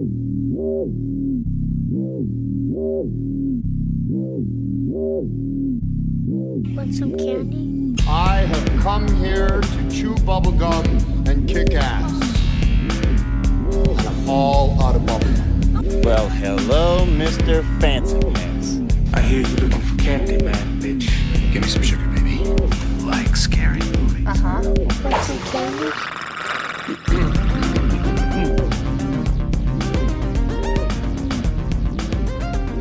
Want some candy? I have come here to chew bubblegum and kick ass. And I'm all out of bubblegum. Well, hello, Mr. Fancy Pants. I hear you looking for candy, man, bitch. Give me some sugar, baby. Like scary movies. Want some candy?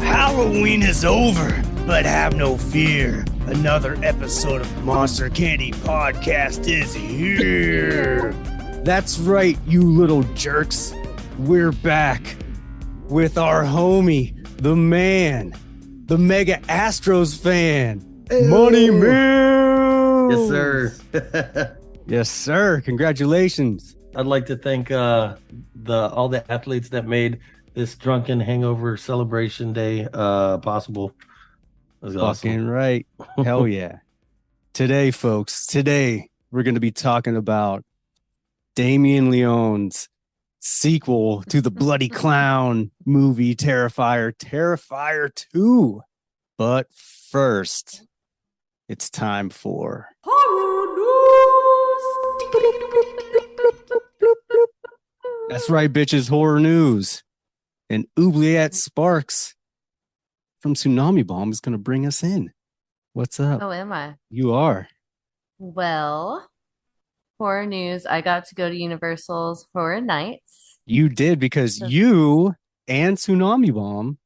Halloween is over, but have no fear. Another episode of Monster Candy Podcast is here. That's right, you little jerks. We're back with our homie, the man, the Mega Astros fan, Money Mills. Yes, sir. Yes, sir. Congratulations. I'd like to thank all the athletes that made this drunken hangover celebration day possible. It was Fucking awesome. right. Hell yeah. Today, folks, we're going to be talking about Damien Leone's sequel to the Bloody Clown movie, Terrifier, Terrifier 2. But first, it's time for Horror News. That's right, bitches, horror news. And Oubliette Sparks from Tsunami Bomb is going to bring us in. What's up? Oh, am I? You are. Well, horror news. I got to go to Universal's Horror Nights. You did, because you and Tsunami Bomb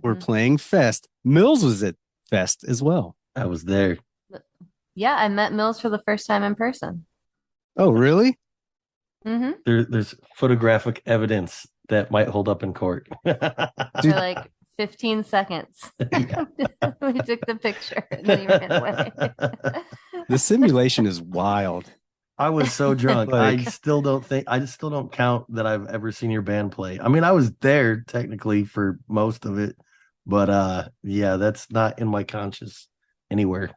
were playing Fest. Mills was at Fest as well. I was there. Yeah, I met Mills for the first time in person. Oh, really? Mm-hmm. There's photographic evidence that might hold up in court. For like 15 seconds. We took the picture and then he ran away. The simulation is wild. I was so drunk. Like- I still don't count that I've ever seen your band play. I mean, I was there technically for most of it, but yeah, that's not in my conscious anywhere.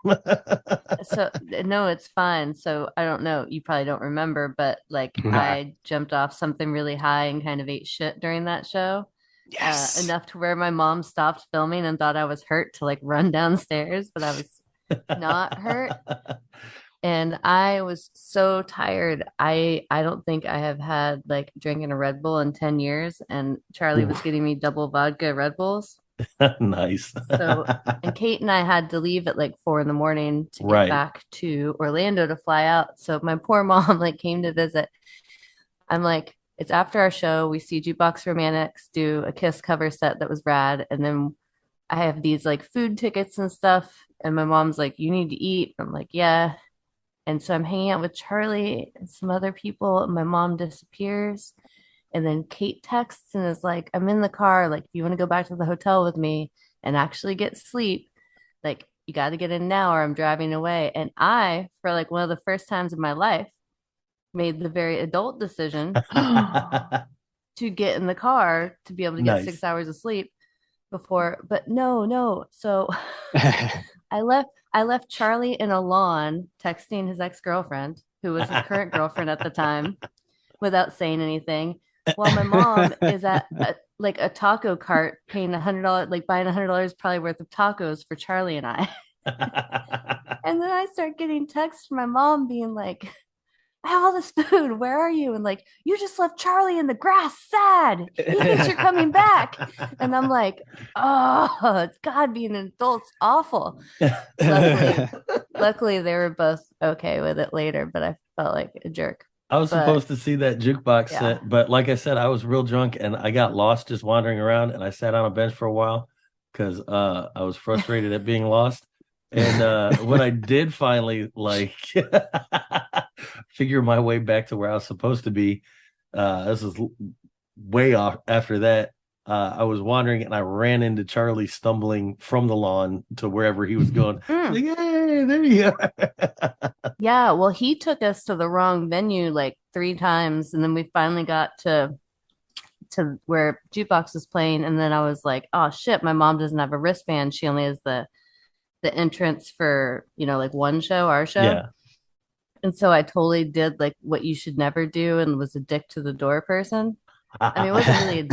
So no, it's fine. So I don't know. You probably don't remember, but like I jumped off something really high and kind of ate shit during that show. Yes. Enough to where my mom stopped filming and thought I was hurt to like run downstairs, but I was not hurt. And I was so tired. I don't think I have had like drinking a Red Bull in 10 years. And Charlie was getting me double vodka Red Bulls. Nice. So, and Kate and I had to leave at like 4 a.m. to get back to Orlando to fly out. So my poor mom like came to visit. I'm like, it's after our show. We see Jukebox Romantics do a Kiss cover set that was rad. And then I have these like food tickets and stuff. And my mom's like, you need to eat. I'm like, yeah. And so I'm hanging out with Charlie and some other people. And my mom disappears. And then Kate texts and is like, I'm in the car. Like, if you want to go back to the hotel with me and actually get sleep, like, you got to get in now or I'm driving away. And I, for like one of the first times in my life, made the very adult decision to get in the car to be able to get 6 hours of sleep before. But no. So I left Charlie in a lawn texting his ex-girlfriend, who was his current girlfriend at the time, without saying anything. While my mom is at a taco cart paying $100, like buying $100 probably worth of tacos for Charlie and I. And then I start getting texts from my mom being like, I have all this food. Where are you? And like, you just left Charlie in the grass sad. He thinks you're coming back. And I'm like, oh, God, being an adult's awful. Luckily, they were both okay with it later, but I felt like a jerk. I was supposed to see that jukebox set, but like I said, I was real drunk and I got lost just wandering around, and I sat on a bench for a while because I was frustrated at being lost. And when I did finally like figure my way back to where I was supposed to be, this was way off after that. I was wandering and I ran into Charlie stumbling from the lawn to wherever he was going. Like, hey, there you are. Yeah, well, he took us to the wrong venue like 3 times, and then we finally got to where Jukebox was playing, and then I was like, oh shit, my mom doesn't have a wristband. She only has the entrance for, like one show, our show. Yeah. And so I totally did like what you should never do and was a dick to the door person. I mean, it wasn't really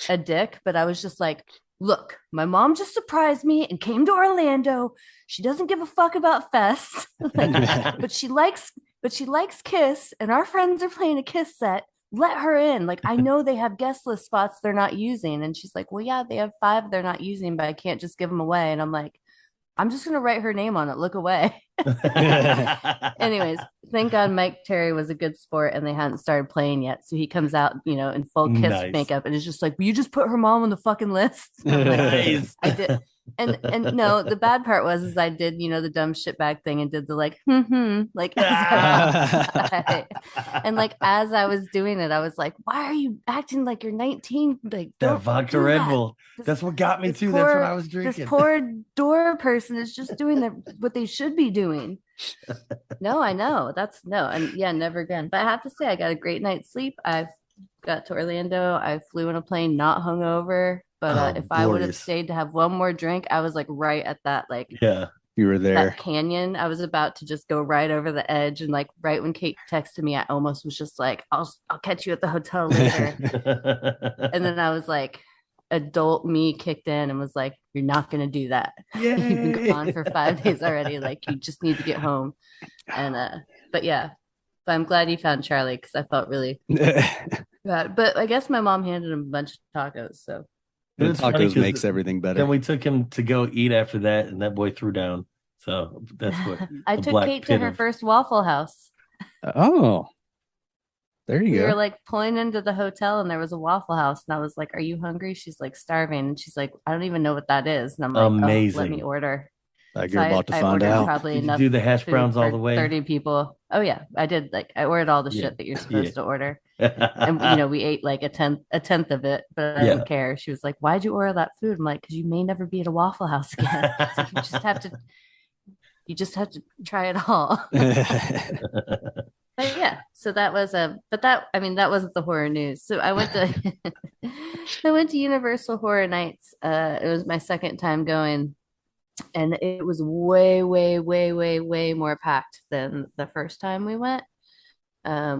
a dick, but I was just like, look, my mom just surprised me and came to Orlando. She doesn't give a fuck about Fest, like, but she likes Kiss, and our friends are playing a Kiss set. Let her in. Like, I know they have guest list spots they're not using. And she's like, well, yeah, they have 5 they're not using, but I can't just give them away. And I'm like, I'm just gonna write her name on it. Look away. Anyways, thank God Mike Terry was a good sport and they hadn't started playing yet. So he comes out, in full Kiss Nice. makeup and is just like, will you just put her mom on the fucking list? I'm like, Nice. I did. And no, the bad part was I did, the dumb shitbag thing and did the like, like, and like as I was doing it, I was like, why are you acting like you're 19? Like, That don't vodka do Red that. Bull. That's what got me too. That's what I was drinking. This poor door person is just doing what they should be doing. No, I know. That's no, and yeah, never again. But I have to say, I got a great night's sleep. I got to Orlando. I flew in a plane, not hungover. But if I would have stayed to have one more drink, I was like right at that, like, yeah, you were there. That canyon. I was about to just go right over the edge, and like right when Kate texted me, I almost was just like, I'll catch you at the hotel later. And then I was like, adult me kicked in and was like, you're not gonna do that. You've been gone for 5 days already. Like, you just need to get home. And but yeah, but I'm glad you found Charlie because I felt really bad. But I guess my mom handed him a bunch of tacos, so. The tacos makes everything better. Then we took him to go eat after that, and that boy threw down. So that's what I took Kate to her first Waffle House. Oh, there you go. We were like pulling into the hotel, and there was a Waffle House, and I was like, "Are you hungry?" She's like, "Starving," and she's like, "I don't even know what that is." And I'm like, amazing. Oh, let me order. Like, you're about to find out. Probably Did enough you do the hash browns all the way? 30 people. Oh yeah, I did. Like, I ordered all the shit that you're supposed to order. And we ate like a tenth of it, but I didn't care. She was like, "Why'd you order that food?" I'm like, "Because you may never be at a Waffle House again. So you just have to try it all." But yeah, so that was that wasn't the horror news. So I went to Universal Horror Nights. It was my second time going, and it was way, way, way, way, way more packed than the first time we went,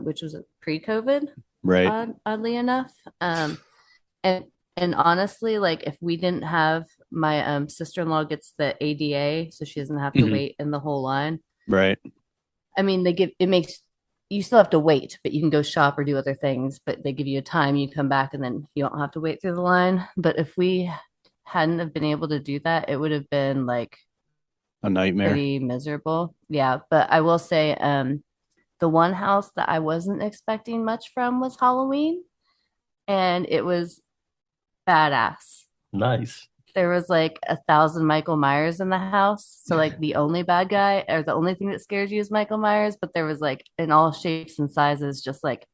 which was pre-COVID, right? Oddly enough, and honestly, like, if we didn't have my sister-in-law gets the ADA, so she doesn't have to wait in the whole line, right? I mean, you still have to wait, but you can go shop or do other things. But they give you a time, you come back, and then you don't have to wait through the line. But if we hadn't have been able to do that, it would have been like a nightmare, pretty miserable. Yeah, but I will say, the one house that I wasn't expecting much from was Halloween, and it was badass. Nice. There was like 1,000 Michael Myers in the house. So like the only bad guy or the only thing that scares you is Michael Myers, but there was like in all shapes and sizes, just like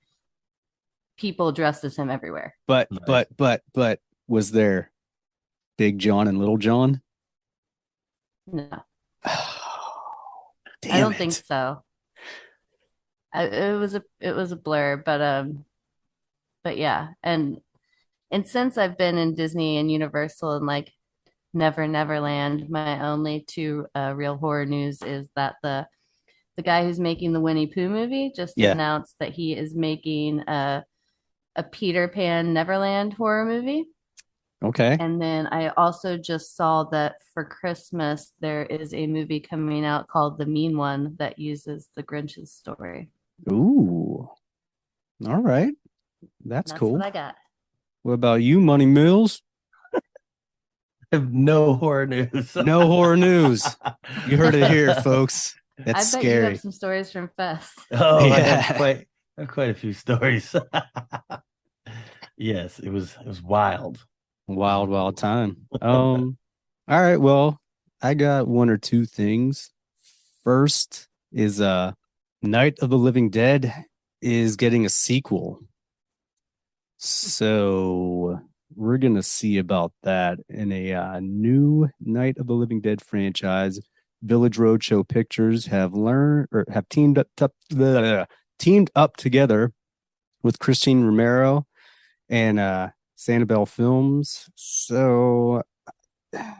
people dressed as him everywhere. But was there Big John and Little John? No. Damn I don't it. think so. It was a blur, but yeah, and since I've been in Disney and Universal and like Neverland, my only two real horror news is that the guy who's making the Winnie Pooh movie just announced that he is making a Peter Pan Neverland horror movie. Okay. And then I also just saw that for Christmas there is a movie coming out called The Mean One that uses the Grinch's story. Ooh. All right. That's cool. What I got. What about you, Money Mills? I have no horror news. No horror news. You heard it here, folks. That's I bet scary. you have some stories from Fest. Oh, yeah. I have quite a few stories. Yes, it was wild. Wild time. All right. Well, I got one or two things. First is Night of the Living Dead is getting a sequel. So we're gonna see about that in a new Night of the Living Dead franchise. Village Roadshow Pictures have teamed up together with Christine Romero and Sanibel Films. So I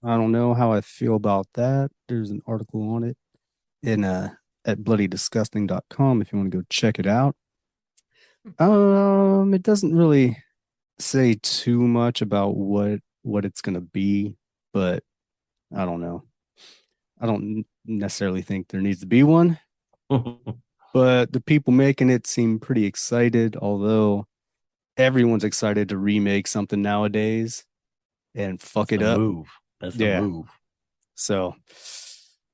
don't know how I feel about that. There's an article on it at bloodydisgusting.com if you want to go check it out. It doesn't really say too much about what it's gonna be, but I don't know. I don't necessarily think there needs to be one, but the people making it seem pretty excited, although everyone's excited to remake something nowadays and fuck That's it the up. move. That's the Yeah. move. So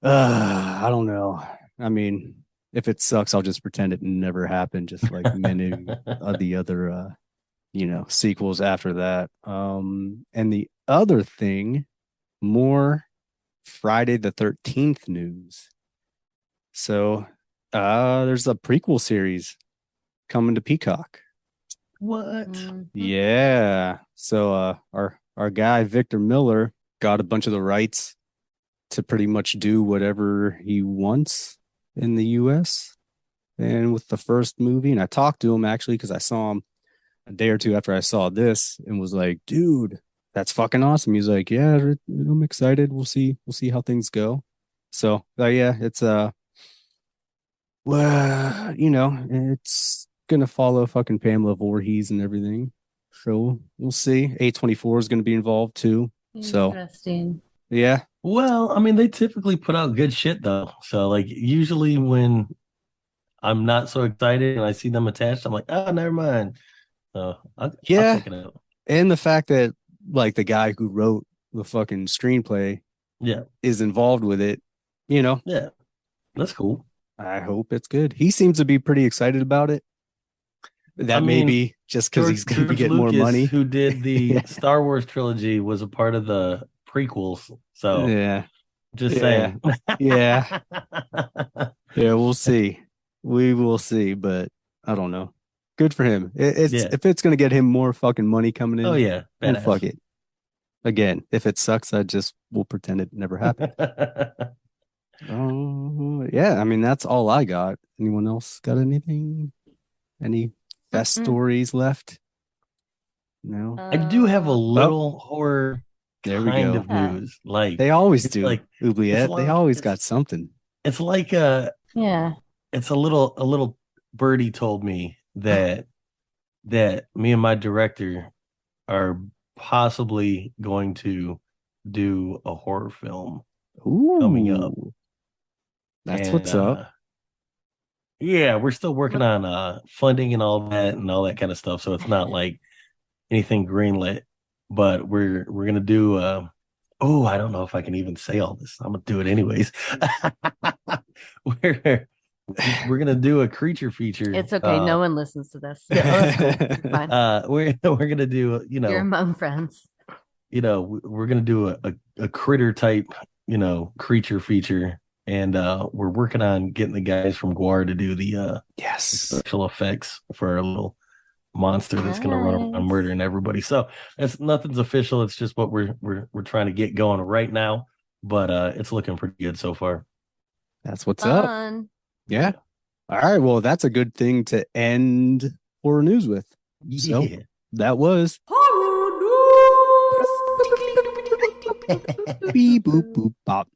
I don't know. I mean, if it sucks, I'll just pretend it never happened, just like many of the other sequels after that. And the other thing, more Friday the 13th news. So there's a prequel series coming to Peacock. What? Yeah. So our guy Victor Miller got a bunch of the rights to pretty much do whatever he wants in the US. And with the first movie, and I talked to him actually because I saw him a day or two after I saw this and was like, dude, that's fucking awesome. He's like, yeah, I'm excited. We'll see how things go. So yeah, it's well, it's gonna follow fucking Pamela Voorhees and everything. So we'll see. A24 is gonna be involved too. So Interesting. yeah. Well, I mean, they typically put out good shit though. So like usually when I'm not so excited and I see them attached, I'm like, oh, never mind. So I'll Yeah. check it out. And the fact that like the guy who wrote the fucking screenplay Yeah. is involved with it, Yeah. That's cool. I hope it's good. He seems to be pretty excited about it. I That may mean, be just because he's going to be George getting more Lucas, money. who did the Yeah. Star Wars trilogy, was a part of the prequels. So Yeah. just Yeah. saying. Yeah. Yeah. We'll see. We will see, but I don't know. Good for him. It's Yeah. if it's going to get him more fucking money coming Oh in, yeah. then Badass. fuck it. Again, if it sucks, I just will pretend it never happened. Oh, yeah. I mean, that's all I got. Anyone else got anything? Any best stories left? No. I do have a Oh, little horror there we kind go. of news. Like They always it's do. like it's Oubliette. They like always got something. it's like Yeah. it's a little birdie told me that me and my director are possibly going to do a horror film coming up. Ooh, that's And what's up. yeah, we're still working on funding and all that kind of stuff. So it's not like anything greenlit, but we're gonna do oh, I don't know if I can even say all this. I'm gonna do it anyways. we're we're gonna do a creature feature. It's okay. No one listens to this. Yeah, Oh, that's cool. Fine. We're gonna do You're among friends. we're gonna do a critter type creature feature, and we're working on getting the guys from Guar to do the Yes. special effects for our little monster that's gonna run around Nice. murdering everybody. So it's nothing's official. It's just what we're trying to get going right now, but it's looking pretty good so far. That's what's up. Fun. Yeah. All right. Well, that's a good thing to end horror news with. So Yeah. that was beep boop boop bop.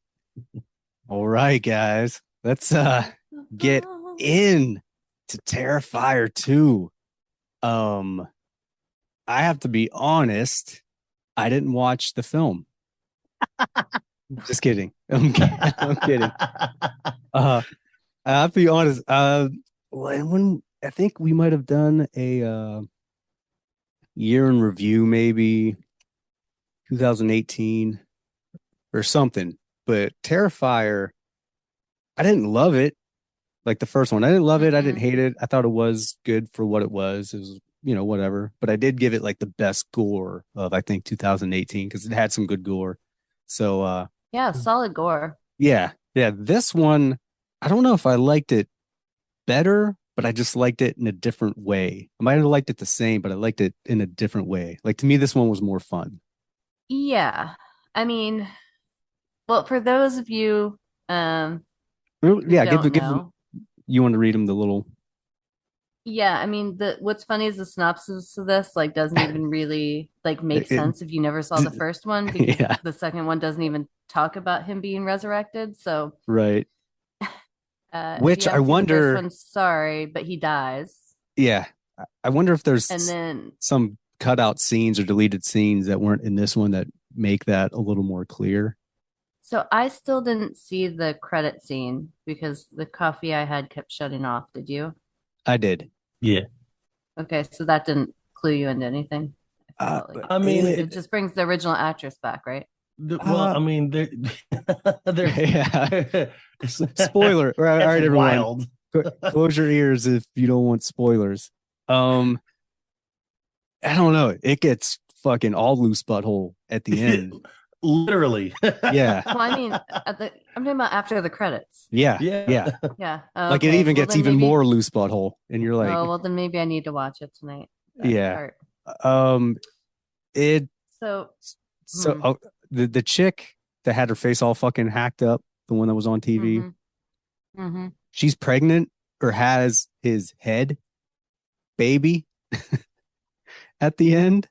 All right, guys. Let's get in to Terrifier 2. I have to be honest, I didn't watch the film. Just kidding. I'm kidding. I have to be honest. When I think we might have done a year in review, maybe 2018 or something. But Terrifier, I didn't love it. Like the first one, I didn't love it. I didn't hate it. I thought it was good for what it was. It was, whatever. But I did give it like the best gore of I think 2018 because it had some good gore. So Yeah, solid gore. yeah. This one, I don't know if I liked it better, but I just liked it in a different way. I might have liked it the same, but I liked it in a different way. Like to me, this one was more fun. Yeah. I mean, well, for those of you Yeah, who give don't them. know, You want to read them the little. yeah, I mean, what's funny is the synopsis of this like doesn't even really like make sense if you never saw the first one because Yeah. the second one doesn't even talk about him being resurrected. So Right. if Which you I haven't seen the wonder. first one, sorry, but he dies. Yeah. I wonder if there's And then some cutout scenes or deleted scenes that weren't in this one that make that a little more clear. so I still didn't see the credit scene because the coffee I had kept shutting off. Did you? I did. Yeah. Okay, so that didn't clue you into anything. I Uh, felt like I mean, it just brings the original actress back, right? well, I mean, there's yeah. Spoiler. All right, it's everyone. wild. Close your ears if you don't want spoilers. I don't know. It gets fucking all loose butthole at the end. Literally. Yeah. Well, I mean, I'm talking about after the credits. Yeah. Yeah. Yeah. Yeah. Like it Okay, even well, gets then even maybe- more loose butthole. And you're like, Oh, well, then maybe I need to watch it tonight. that yeah. part. It So, the chick that had her face all fucking hacked up, the one that was on TV, she's pregnant or has his head baby at the end.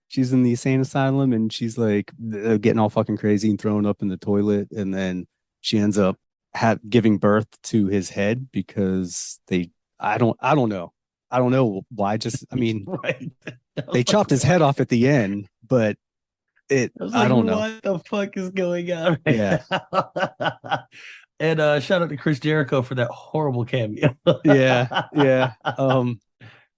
She's in the insane asylum and she's like getting all fucking crazy and thrown up in the toilet, and then she ends up giving birth to his head because I don't know why. Just I mean, Right. they chopped his head off at the end, but I don't know. What the fuck is going on? Yeah. And shout out to Chris Jericho for that horrible cameo. Yeah.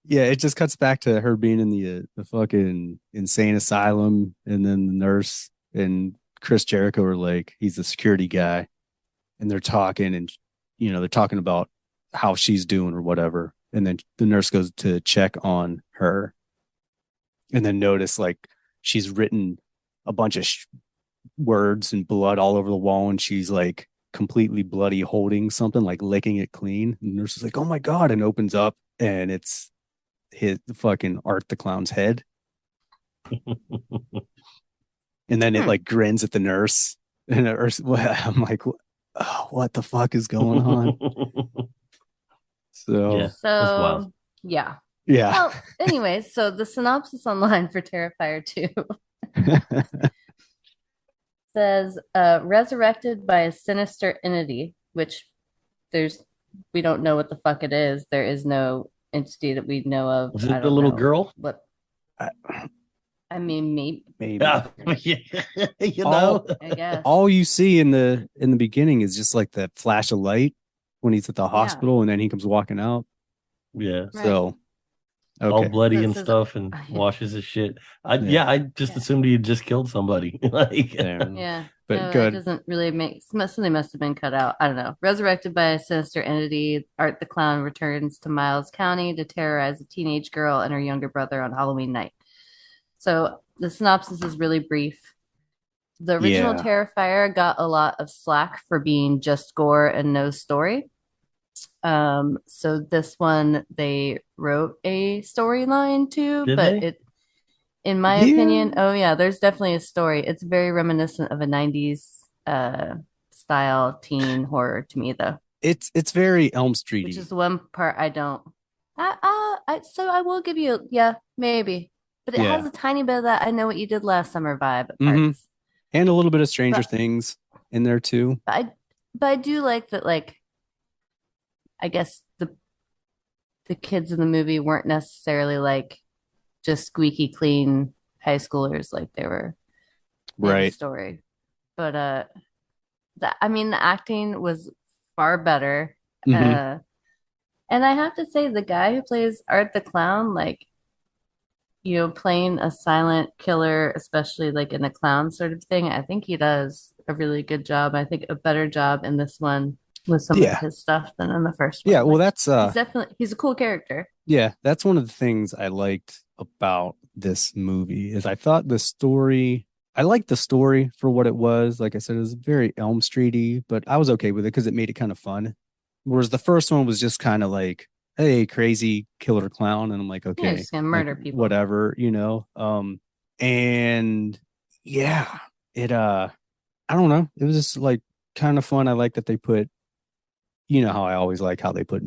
Yeah, it just cuts back to her being in the fucking insane asylum, and then the nurse and Chris Jericho are like, he's the security guy, and they're talking, and they're talking about how she's doing or whatever, and then the nurse goes to check on her, and then notice like she's written a bunch of words and blood all over the wall, and she's like completely bloody holding something, like licking it clean. And the nurse is like, oh my god, and opens up, and it's his fucking Art the Clown's head. And then it like grins at the nurse, and I'm like, oh, what the fuck is going on? So yeah. Well, anyways, so the synopsis online for Terrifier 2 says resurrected by a sinister entity, which we don't know what the fuck it is. There is no entity that we know of. Was it the little girl? What? I mean, maybe. Yeah. I guess. All you see in the beginning is just like that flash of light when he's at the hospital, and then he comes walking out. Yeah. Right. So okay. All bloody and stuff, and washes his shit. I just assumed he had just killed somebody. Yeah. But no, good. It doesn't really make something must have been cut out. I don't know. Resurrected by a sinister entity, Art the Clown returns to Miles County to terrorize a teenage girl and her younger brother on Halloween night. So the synopsis is really brief. The original Terrifier got a lot of slack for being just gore and no story. So this one they wrote a storyline to, in my opinion, there's definitely a story. It's very reminiscent of a 90s style teen horror to me, though. It's very Elm Street, which is the one part I don't. So I will give you, maybe, but it has a tiny bit of that I Know What You Did Last Summer vibe at parts, and a little bit of Stranger Things in there too. But I do like that. Like, I guess the kids in the movie weren't necessarily like just squeaky clean high schoolers like they were in the story. But the acting was far better. And I have to say, the guy who plays Art the Clown, like, playing a silent killer, especially like in a clown sort of thing, I think he does a really good job. I think a better job in this one with some of his stuff than in the first one. Yeah, well, that's he's a cool character. Yeah, that's one of the things I liked about this movie is I thought I liked the story for what it was. Like I said, it was very Elm Streety, but I was okay with it because it made it kind of fun. Whereas the first one was just kind of like, hey, crazy killer clown, and I'm like, okay, just gonna murder people, whatever, and yeah, it I don't know, it was just like kind of fun. I like that they put, how I always like how they put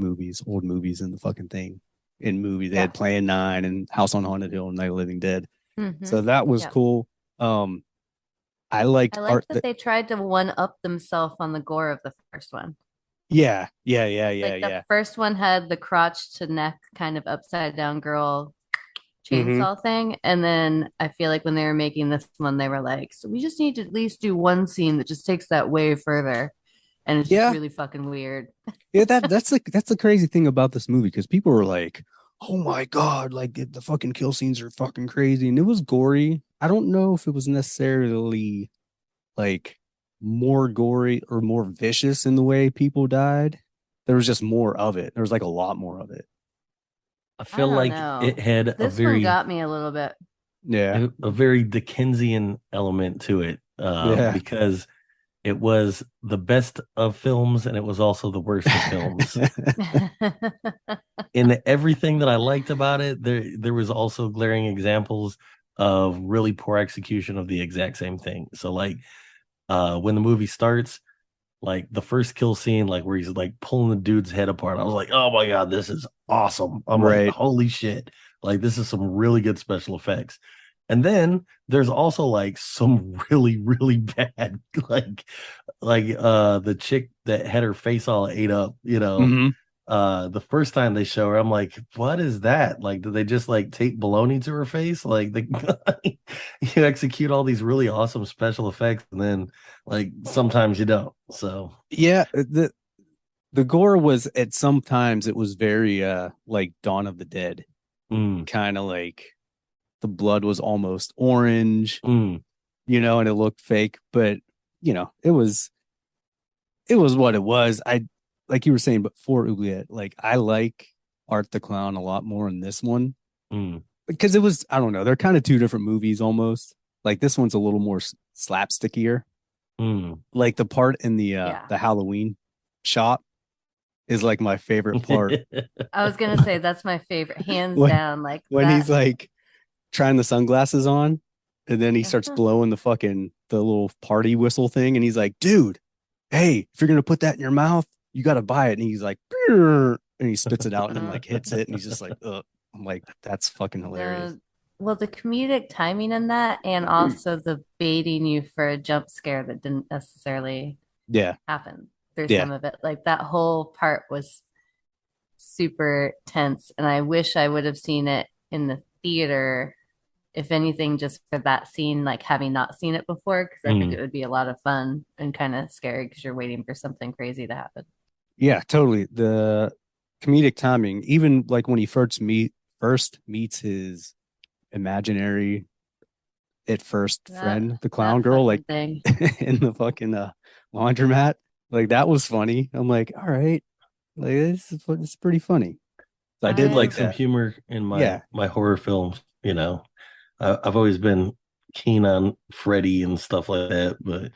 old movies in the fucking thing. In movie, they had Plan 9 and House on Haunted Hill and Night of the Living Dead. So that was cool. I liked that they tried to one up themselves on the gore of the first one. Yeah. Like the first one had the crotch to neck kind of upside down girl chainsaw thing. And then I feel like when they were making this one, they were like, so we just need to at least do one scene that just takes that way further. And it's just really fucking weird. Yeah, that's the crazy thing about this movie, because people were like, "Oh my god, like the fucking kill scenes are fucking crazy," and it was gory. I don't know if it was necessarily like more gory or more vicious in the way people died. There was just more of it. There was like a lot more of it. I feel like it had a this very one got me a little bit. Yeah, a very Dickensian element to it, because it was the best of films and it was also the worst of films. In everything that I liked about it, there was also glaring examples of really poor execution of the exact same thing. So like when the movie starts, like the first kill scene, like where he's like pulling the dude's head apart, I was like, oh my god, this is awesome. I'm like, holy shit, like this is some really good special effects. And then there's also like some really bad like the chick that had her face all ate up, the first time they show her, I'm like, what is that? Like, did they just like tape baloney to her face? Like you execute all these really awesome special effects and then like sometimes you don't. So yeah, the gore was at sometimes it was very like Dawn of the Dead, kind of like the blood was almost orange, and it looked fake, but it was what it was. I like you were saying before, Oubliette, like I like Art the Clown a lot more in this one because it was, I don't know, they're kind of two different movies almost. Like this one's a little more slapstickier. Like the part in the Halloween shop is like my favorite part. I was gonna say that's my favorite, hands down. Like when he's like trying the sunglasses on, and then he starts blowing the little party whistle thing, and he's like, "Dude, hey, if you're gonna put that in your mouth, you got to buy it." And he's like, "Brr," and he spits it out and then like hits it, and he's just like, "Ugh." I'm like, that's fucking hilarious. Well, the comedic timing in that, and also the baiting you for a jump scare that didn't necessarily happen through some of it. Like that whole part was super tense, and I wish I would have seen it in the theater. If anything, just for that scene, like having not seen it before, because I think it would be a lot of fun and kind of scary because you're waiting for something crazy to happen. Yeah, totally. The comedic timing, even like when he first meets his imaginary friend, the clown girl, like in the fucking laundromat, like that was funny. I'm like, all right, like it's pretty funny. So I did like some humor in my horror films. I've always been keen on Freddy and stuff like that, but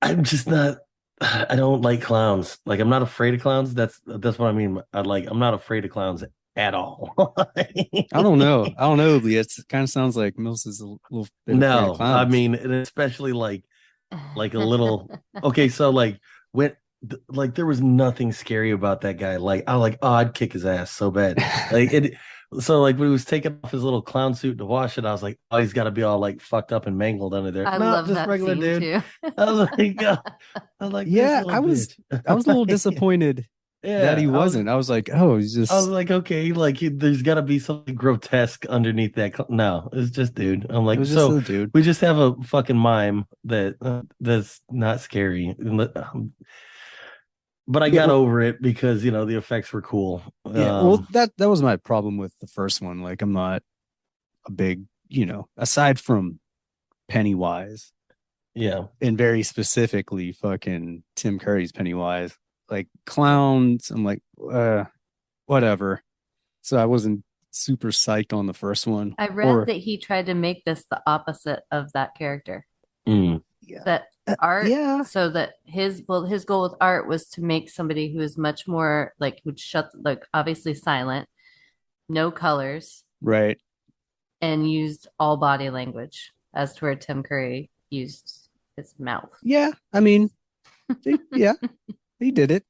I'm just not. I don't like clowns. Like I'm not afraid of clowns. That's what I mean. I'm not afraid of clowns at all. I don't know. It kind of sounds like Mills is a little bit afraid of clowns. I mean, and especially like a little. Okay, so like when like there was nothing scary about that guy. Like I was like, oh, I'd kick his ass so bad. Like it. So like when he was taking off his little clown suit to wash it, I was like, oh, he's got to be all like fucked up and mangled under there. I love just that regular scene dude. Too. I was like, yeah, I was a little disappointed that he wasn't. I was like, oh, he's just. I was like, okay, like there's got to be something grotesque underneath that. No, it's just dude. I'm like, so dude. We just have a fucking mime that's not scary. But I got over it because the effects were cool. Yeah, well, that was my problem with the first one. Like, I'm not a big, aside from Pennywise, and very specifically, fucking Tim Curry's Pennywise, like clowns. I'm like, whatever. So I wasn't super psyched on the first one. I read that he tried to make this the opposite of that character. That Art, so that his goal with Art was to make somebody who is much more like would like obviously silent, no colors, right, and used all body language, as to where Tim Curry used his mouth. Yeah, I mean, he did it.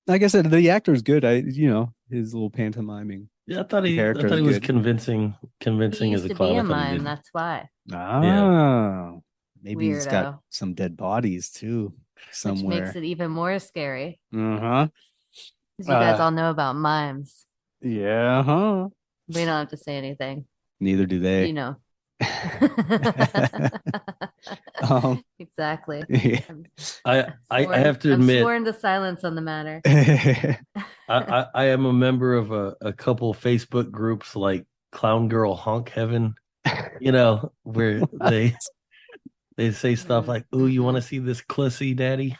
Like I said, the actor is good. His little pantomiming. Yeah, I thought he was convincing as a clown. Be a mime, that's why. Oh. Yeah. Maybe he's got some dead bodies too. Which makes somewhere. it even more scary. Uh-huh. Because you guys all know about mimes. Yeah, huh. We don't have to say anything. Neither do they. You know. Exactly. Yeah. I have to admit, I'm sworn to silence on the matter. I am a member of a couple Facebook groups like Clown Girl Honk Heaven, where they say stuff like, "Ooh, you want to see this clussy, daddy?"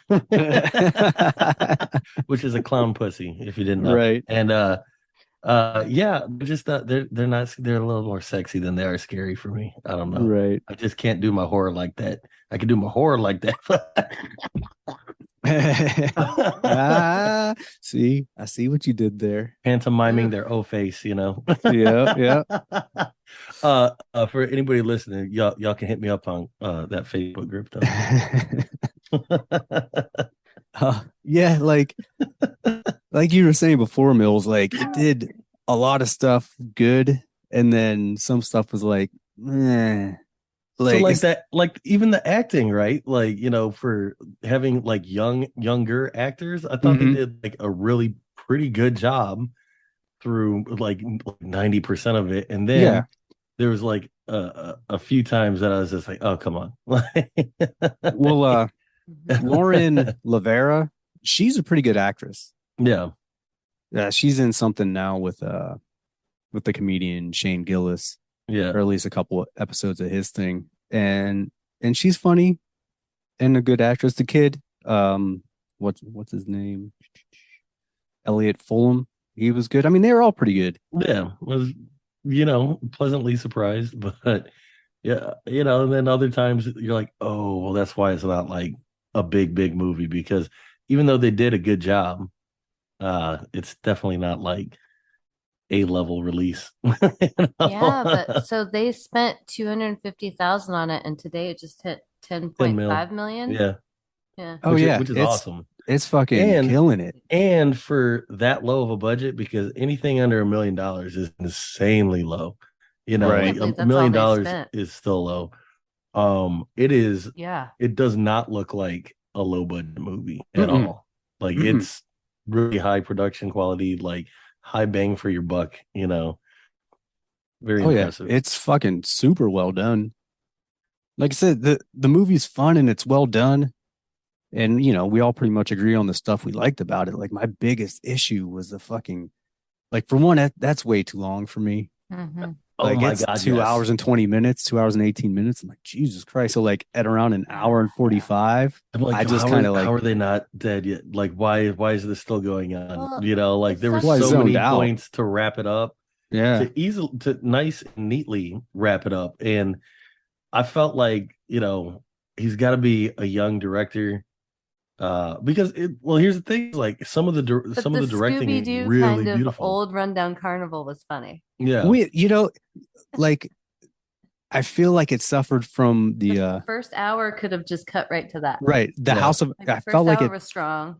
Which is a clown pussy, if you didn't know. Right. And yeah, just they're not, they're a little more sexy than they are scary for me. I don't know. Right. I just can't do my horror like that. I can do my horror like that. See, I see what you did there. Pantomiming their O face, Yeah. For anybody listening, y'all can hit me up on that Facebook group though. Yeah, like you were saying before, Mills, like it did a lot of stuff good, and then some stuff was like, eh. Like that, like even the acting, right? Like, for having like younger actors, I thought they did like a really pretty good job through like 90% of it. And then there was like a few times that I was just like, oh, come on. Well, Lauren Lavera, she's a pretty good actress. Yeah. She's in something now with the comedian Shane Gillis. Yeah. Or at least a couple of episodes of his thing. And she's funny and a good actress. The kid, what's his name? Elliot Fulham. He was good. I mean, they were all pretty good. Yeah. Was, pleasantly surprised, but yeah, and then other times you're like, oh, well, that's why it's not like a big movie, because even though they did a good job, it's definitely not like A-level release. Yeah, but so they spent 250,000 on it, and today it just hit 10.5 million. Yeah. Oh, which is awesome. It's fucking killing it. And for that low of a budget, because anything under $1 million is insanely low. Right. Like $1 million is still low. It is. Yeah. It does not look like a low budget movie at all. Like it's really high production quality, like high bang for your buck. Very impressive. Yeah. It's fucking super well done. Like I said, the movie's fun and it's well done. And, we all pretty much agree on the stuff we liked about it. Like, my biggest issue was the fucking, like, for one, that's way too long for me. Mm-hmm. Like, oh my it's God, 2 hours and 20 minutes, 2 hours and 18 minutes. I'm like, Jesus Christ. So, like, at around an hour and 45, I'm like, I just kind of like, how are they not dead yet? Like, why is this still going on? Well, like there were Well, I so many zoned out. points to wrap it up. yeah. To nice and neatly wrap it up. And I felt like, he's got to be a young director. Because here's the thing, like some of the directing is Scooby-Doo really kind of beautiful. old rundown carnival was funny. Yeah. Like, I feel like it suffered from The first hour could have just cut right to that. right. The House of, Like, I the first felt like hour it, was strong.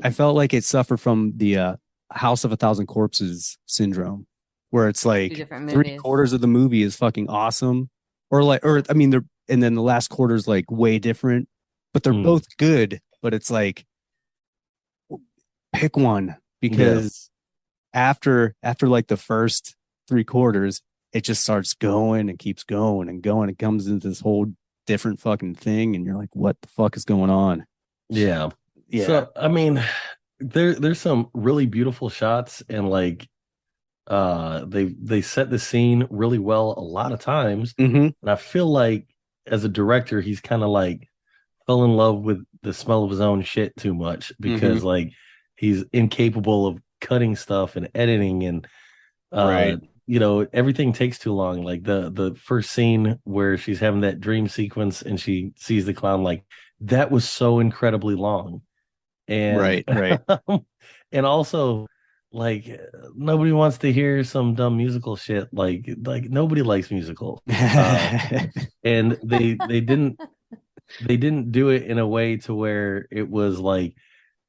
I felt like it suffered from the House of a Thousand Corpses syndrome, where it's Two like different movies. 3/4 of the movie is fucking awesome, and then the last quarter is like way different, but they're both good. But it's like, pick one, because after like the first 3/4, it just starts going and keeps going and going. It comes into this whole different fucking thing, and you're like, what the fuck is going on? Yeah. Yeah. So I mean, there's some really beautiful shots, and like they set the scene really well a lot of times. Mm-hmm. And I feel like as a director, he's kind of like fell in love with the smell of his own shit too much, because like he's incapable of cutting stuff and editing, and Right. Everything takes too long. Like the first scene where she's having that dream sequence and she sees the clown, like that was so incredibly long. And Right. And also, like, nobody wants to hear some dumb musical shit. Like nobody likes musical. And they didn't do it in a way to where it was like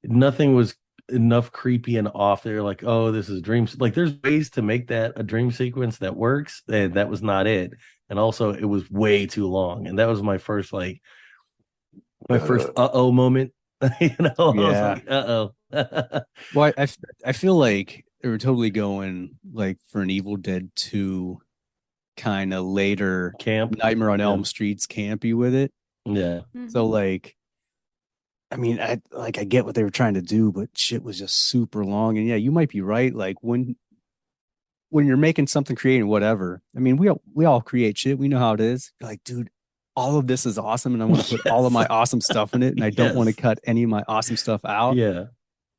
nothing was enough creepy and off. They're like, oh, this is dreams. Like, there's ways to make that a dream sequence that works, and that was not it. And also, it was way too long. And that was my first uh-oh moment I was Yeah. like, uh-oh. Well, I feel like they were totally going like for an Evil Dead 2 kind of later Camp. Nightmare on Yeah. Elm Street's campy with it. Yeah. So like, I mean, I get what they were trying to do, but shit was just super long. And yeah, you might be right. Like when you're making something, creating whatever. I mean, we all create shit. We know how it is. You're like, dude, all of this is awesome, and I want to put all of my Yes. awesome stuff in it, and I don't want to Yes. cut any of my awesome stuff out. Yeah.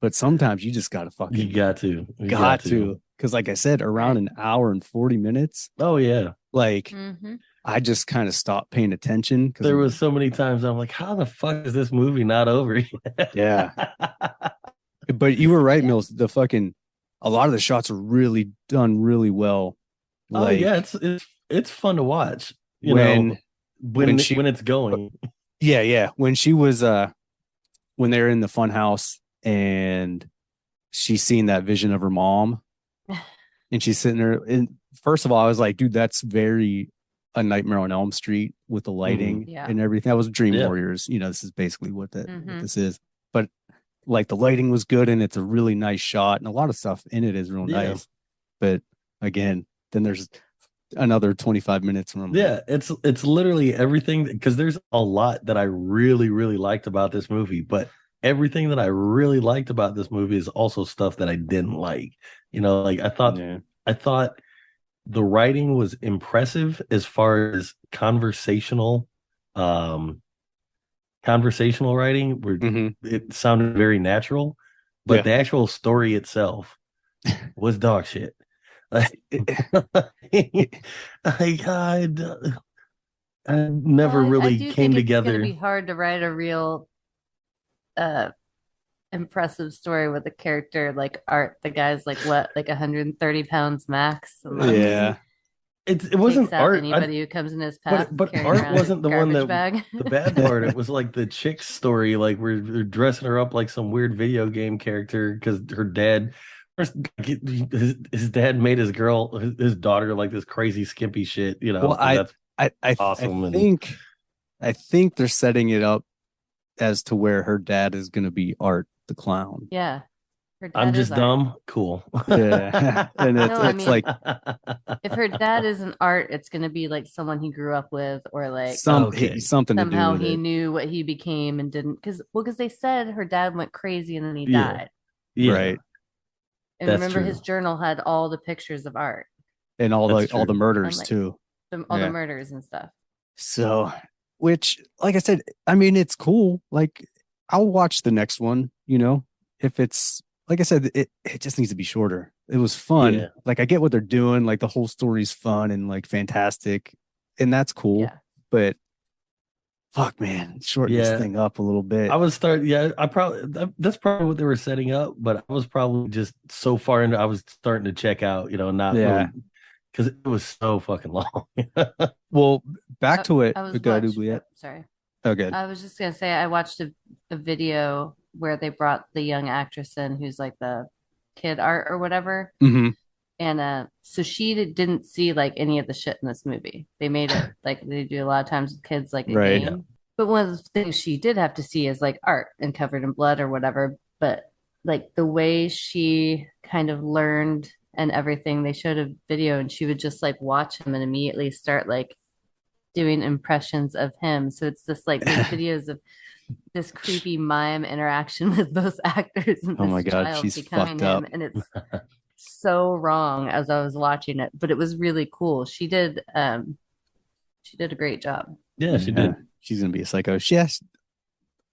But sometimes you just gotta You fucking got to. You got to. Because like I said, around an hour and 40 minutes, Oh yeah. like Mm-hmm. I just kind of stopped paying attention because There was so many times I'm like, how the fuck is this movie not over yet? yeah. But you were right, Mills. The fucking a lot of the shots are really done really well. Oh Like yeah, it's fun to watch. You when know, when she when it's going. yeah, when she was when they're in the fun house and she's seeing that vision of her mom and she's sitting there, and first of all I was like, dude, that's very a Nightmare on Elm Street with the lighting Yeah. and everything. That was Dream Yeah. Warriors, this is basically what what Mhm. this is. But like the lighting was good and it's a really nice shot and a lot of stuff in it is real Yeah. nice. But again, then there's another 25 minutes from Yeah, it's literally everything, because there's a lot that I really, really liked about this movie, but everything that I really liked about this movie is also stuff that I didn't like. Like I thought the writing was impressive as far as conversational writing, where Mhm. it sounded very natural, but Yeah. the actual story itself was dog shit. Like, I never Well, I really do came think it's going to together. be hard to write a real uh impressive story with a character like Art. The guy's like what, like 130 pounds max, and like Yeah. It wasn't takes out art. anybody who comes in his path. But carrying Art around wasn't a the one garbage that bag. the bad part. It was like the chick's story, like where they're dressing her up like some weird video game character because her dad, his dad made his daughter like this crazy skimpy shit. Well, 'cause that's I awesome. I think they're setting it up as to where her dad is going to be Art the clown. Yeah, her dad I'm is just Art. dumb. Cool. Yeah. And No, I it's mean, like if her dad isn't Art, it's going to be like someone he grew up with, or like Okay. something to do somehow with he it. knew what he became and didn't. Because they said her dad went crazy and then he Yeah. died. Yeah. Right. And That's remember, true. his journal had all the pictures of Art, And all That's the true. murders like, too. all Yeah. the murders and stuff. So, which, like I said, I mean, it's cool. Like, I'll watch the next one, if it's, like I said, it just needs to be shorter. It was fun. Yeah. Like, I get what they're doing. Like, the whole story's fun and like fantastic. And that's cool. Yeah. But fuck, man, shorten this Yeah. thing up a little bit. That's probably what they were setting up, but I was probably just so far into, I was starting to check out, not Yeah. really, because it was so fucking long. Well, back to it. I was Go ahead, watching- Oubliette. sorry. Oh, good. I was just gonna say I watched a video where they brought the young actress in who's like the kid Art or whatever. Mm-hmm. And so she didn't see like any of the shit in this movie. They made it like they do a lot of times with kids, like a Right. game. But one of the things she did have to see is like Art and covered in blood or whatever. But like the way she kind of learned and everything, they showed a video and she would just like watch him and immediately start like doing impressions of him. So it's just like these videos of this creepy mime interaction with both actors and Oh this my God, child she's becoming fucked up. him. And it's so wrong as I was watching it, but it was really cool. She did a great job. Yeah, she did. She's gonna be a psycho. Yes.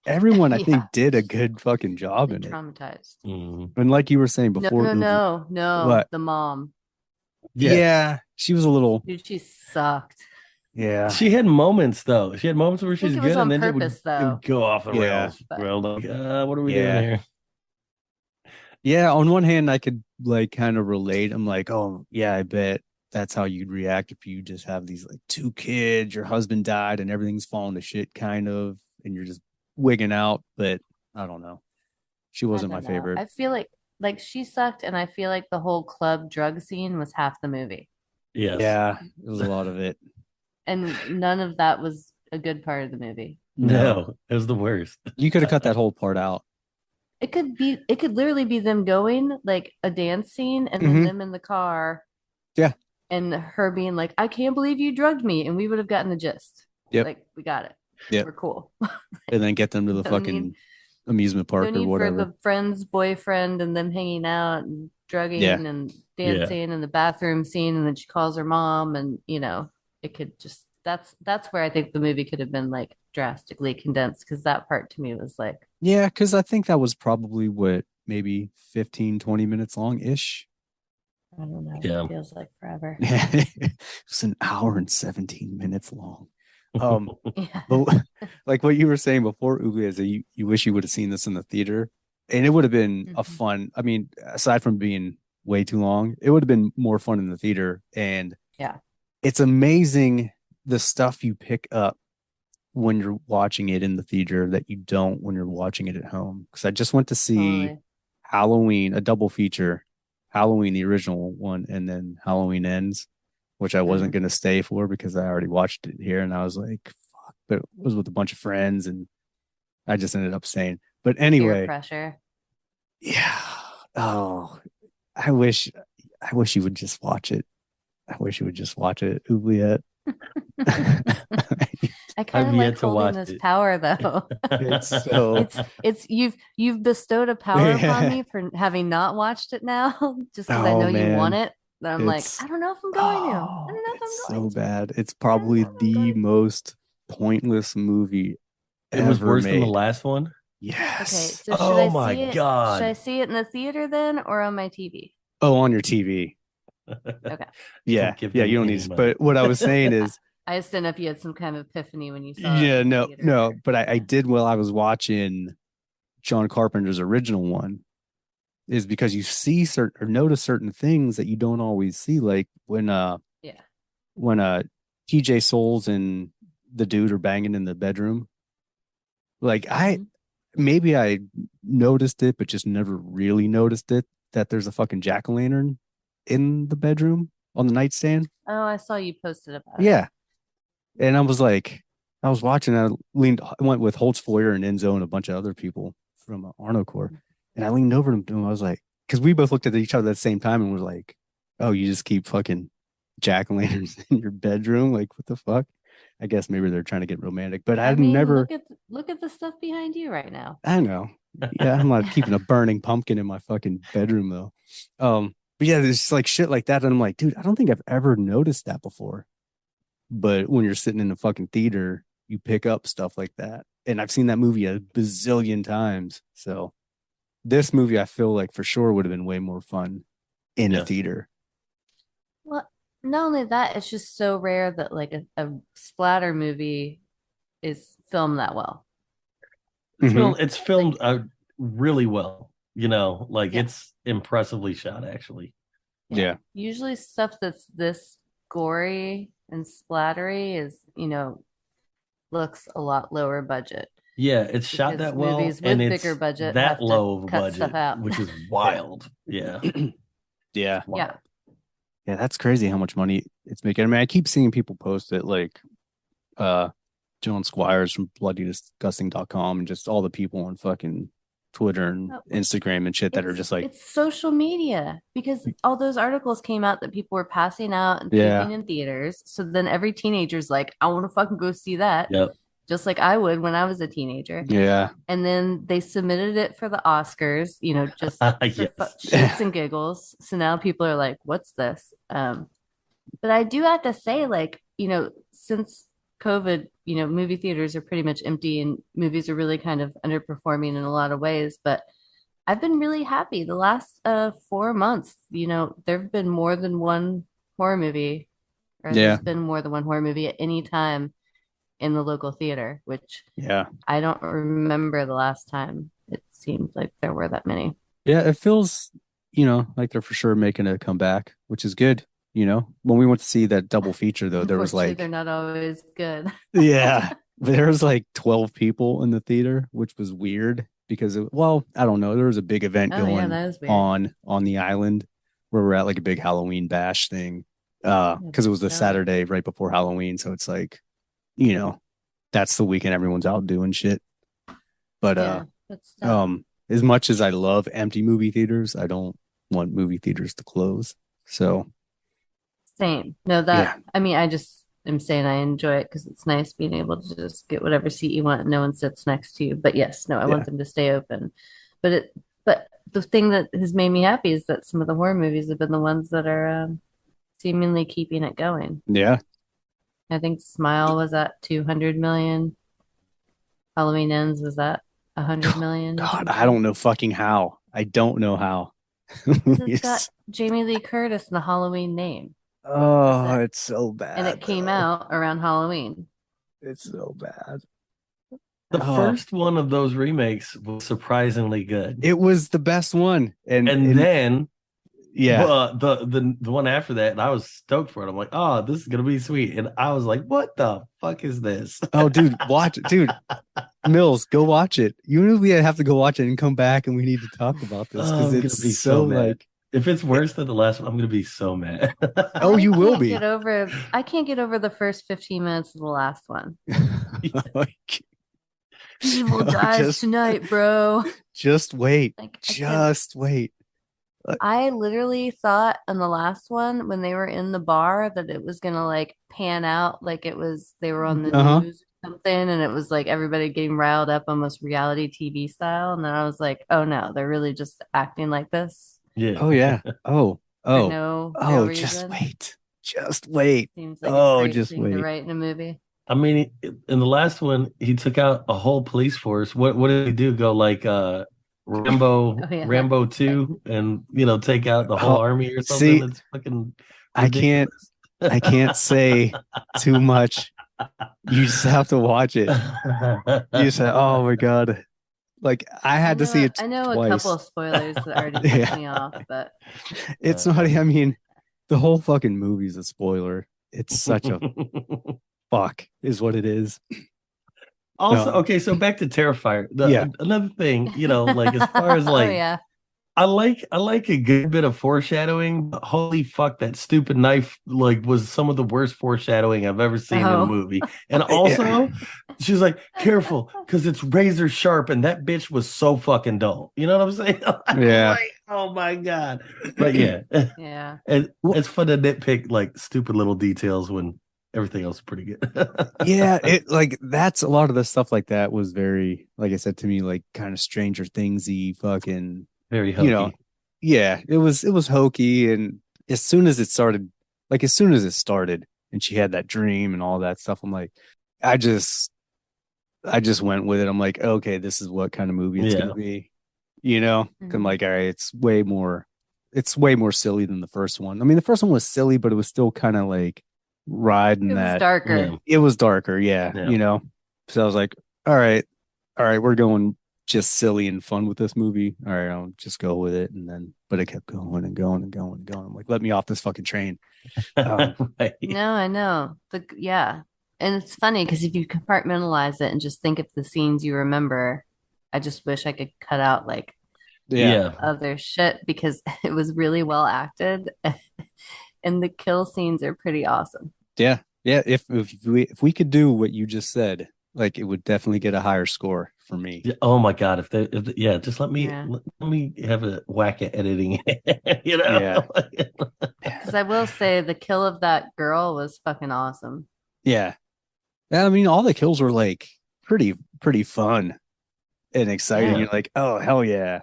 Everyone, I think, Yeah. did a good fucking job in it. Traumatized. And like you were saying before, No. What? The mom. Yeah, she was a little. Dude, she sucked. Yeah, She had moments though. She had moments where she's it was good, on and then purpose, it though. would go off the Yeah. rails. Well, like, what are we Yeah. doing here? yeah. On one hand, I could like kind of relate. I'm like, oh yeah, I bet that's how you'd react if you just have these like two kids, your husband died, and everything's falling to shit, kind of, and you're just wigging out. But I don't know. She wasn't I my don't know. favorite. I feel like she sucked, and I feel like the whole club drug scene was half the movie. Yes. Yeah, it was a lot of it. And none of that was a good part of the movie. No, it was the worst. You could have cut that whole part out. It could literally be them going like a dance scene and then Mhm. them in the car Yeah. and her being like, I can't believe you drugged me. And we would have gotten the gist. Yep. Like, we got it. Yep. We're cool. And then get them to the No fucking need, amusement no park or need for whatever. the friend's boyfriend and them hanging out and drugging Yeah. and dancing and the bathroom scene. And then she calls her mom and, it could just, that's where I think the movie could have been like drastically condensed because that part to me was like, Yeah, because I think that was probably what, maybe 15, 20 minutes long ish. I don't know. Yeah. It feels like forever. It's an hour and 17 minutes long. Yeah. But like what you were saying before, Ugly, is that you wish you would have seen this in the theater, and it would have been a fun. I mean, aside from being way too long, it would have been more fun in the theater. And Yeah. it's amazing the stuff you pick up when you're watching it in the theater that you don't when you're watching it at home. Because I just went to see Totally. Halloween, a double feature, Halloween, the original one, and then Halloween Ends, which I wasn't going to stay for because I already watched it here. And I was like, fuck, but it was with a bunch of friends and I just ended up staying. But Peer anyway, pressure. yeah. Oh, I wish you would just watch it. I wish you would just watch it, Oubliette. I kind I've of yet like to holding watch this it. power though. It's so It's you've bestowed a power upon Yeah. me for having not watched it now, just because I Oh, know you want man. it. That I'm like, It's I don't know if I'm going to. I don't know if it's I'm going so to. bad. It's I don't probably know if I'm the going to. most pointless movie It was ever worse than the made. last one. Okay, Yes. so should Oh I my see it? God. Should I see it in the theater then, or on my TV? Oh, on your TV. Okay. Yeah. Don't give Yeah, them you don't any need to. money. But what I was saying is, I just didn't know if you had some kind of epiphany when you saw it yeah, in the no, theater. no. But I did while I was watching John Carpenter's original one, is because you see certain or notice certain things that you don't always see, like when Yeah. TJ Souls and the dude are banging in the bedroom. Like maybe I noticed it, but just never really noticed it that there's a fucking jack-o'-lantern in the bedroom on the nightstand. Oh, I saw you posted about it. Yeah. And I was like, I was watching, I went with Holtzfeuer and Enzo and a bunch of other people from Arno Corps. And I leaned over to him. I was like, because we both looked at each other at the same time and was like, oh, you just keep fucking jack-o'-lanterns in your bedroom? Like, what the fuck? I guess maybe they're trying to get romantic, but I I've mean, never, look at the stuff behind you right now. I know. Yeah, I'm not keeping a burning pumpkin in my fucking bedroom though. But yeah, there's like shit like that. And I'm like, dude, I don't think I've ever noticed that before. But when you're sitting in the fucking theater, you pick up stuff like that. And I've seen that movie a bazillion times. So this movie, I feel like for sure would have been way more fun in a Yeah. theater. Well, not only that, it's just so rare that like a splatter movie is filmed that well. It's filmed really well. Like Yeah. it's impressively shot actually. Yeah. Usually stuff that's this gory and splattery is, looks a lot lower budget. Yeah, it's shot Because that well, movies and with it's bigger budget have that to low of a cut budget, stuff out. which is wild. Yeah, Yeah. Yeah. Yeah, that's crazy how much money it's making. I mean, I keep seeing people post it like Joan Squires from bloodydisgusting.com and just all the people on fucking Twitter and Instagram and shit that are just like, It's social media because all those articles came out that people were passing out and Yeah. taping in theaters. So then every teenager's like, I want to fucking go see that. Yep. Just like I would when I was a teenager. yeah, And then they submitted it for the Oscars, just for Yes. shits and giggles. So now people are like, what's this? But I do have to say, like, since COVID, movie theaters are pretty much empty and movies are really kind of underperforming in a lot of ways. But I've been really happy the last 4 months. There have been more than one horror movie, or Yeah. there's been more than one horror movie at any time in the local theater, which yeah, I don't remember the last time it seemed like there were that many. yeah. It feels, like they're for sure making a comeback, which is good. When we went to see that double feature, though, there was Unfortunately, like, they're not always good. yeah, there was like 12 people in the theater, which was weird because, I don't know. There was a big event Oh, yeah, going that is weird. on the island where we're at, like a big Halloween bash thing. Because it was the Yeah. Saturday right before Halloween, so it's like, that's the weekend everyone's out doing shit. But Yeah, that's tough. as much as I love empty movie theaters, I don't want movie theaters to close. So Same. No, yeah, I mean, I just am saying I enjoy it because it's nice being able to just get whatever seat you want and no one sits next to you. But yes, no, I yeah, want them to stay open. But the thing that has made me happy is that some of the horror movies have been the ones that are seemingly keeping it going. yeah. I think Smile was at 200 million. Halloween Ends was at 100 million or God, I something. don't know fucking how. I don't know how. Because it's got Yes. Jamie Lee Curtis in the Halloween name. That's Oh, it. it's so And bad it came though. out around Halloween. It's so bad. The Oh, first one of those remakes was surprisingly good. it was the best one. And And then yeah. the one after that, and I was stoked for it. I'm like, oh, this is gonna be sweet. And I was like, what the fuck is this? Oh, dude, watch it. Dude, Mills, go watch it. You and we have to go watch it and come back and we need to talk about this Oh, because I'm gonna it's be so so mad. like If it's worse than the last one, I'm gonna be so mad. oh, you will be. I can't get over the first 15 minutes of the last one. Like, Evil oh, dies tonight, bro. just wait. Like I can't Just wait. I literally thought on the last one when they were in the bar that it was gonna like pan out like it was they were on the Uh-huh. news or something and it was like everybody getting riled up almost reality TV style. And then I was like, oh no, they're really just acting like this Yeah. Oh yeah. Oh. for Oh. no Oh, just reason. wait. Just wait. Seems like a Oh, great just thing to wait. write in a movie. I mean, in the last one, he took out a whole police force. What did he do? Go like Oh Rambo yeah, that's Rambo right. 2 and take out the whole Oh, army or something? see, It's fucking I can't ridiculous. I can't say too much. You just have to watch it. You say, "Oh my God." Like I had to see it I know a couple twice. of spoilers that already pissed Yeah. me off, but It's not, I mean, the whole fucking movie's a spoiler. It's such a fuck is what it is. Also, Um, okay, so back to Terrifier. yeah. Another thing, like as far as oh like yeah. I like a good bit of foreshadowing, but holy fuck, that stupid knife was some of the worst foreshadowing I've ever seen in a Oh. movie. And Yeah. also, she's like, careful, because it's razor sharp, and that bitch was so fucking dull. You know what I'm saying? I was Yeah. like, oh my God. But yeah, Yeah. and Well, it's fun to nitpick like stupid little details when everything else is pretty good. yeah, it like that's a lot of the stuff like that was very, like I said to me, like kind of Stranger Thingsy fucking, Very you know, hokey. yeah, it was hokey. And as soon as it started, like as soon as it started and she had that dream and all that stuff, I'm like, I just I just went with it. I'm like, okay, this is what kind of movie it's Yeah. gonna be. You know? I'm Mhm. like, all right, it's way more silly than the first one. I mean, the first one was silly, but it was still kind of like riding It was that. darker. Yeah. It was darker, yeah, Yeah. you know. So I was like, all right, we're going just silly and fun with this movie. All right, I'll just go with it. And then, but it kept going and going and going and going. I'm like, let me off this fucking train. Um, Right. No, I know. Yeah. And it's funny because if you compartmentalize it and just think of the scenes you remember, I just wish I could cut out like yeah, Yeah. other shit because it was really well acted and the kill scenes are pretty awesome. yeah, yeah. If we could do what you just said, like it would definitely get a higher score for me. Yeah, oh my God! Yeah, just let me Yeah. let me have a whack at editing. You Yeah, know, Because I will say the kill of that girl was fucking awesome. yeah. Yeah, I mean, all the kills were like pretty fun and exciting. Yeah. You're like, oh hell yeah.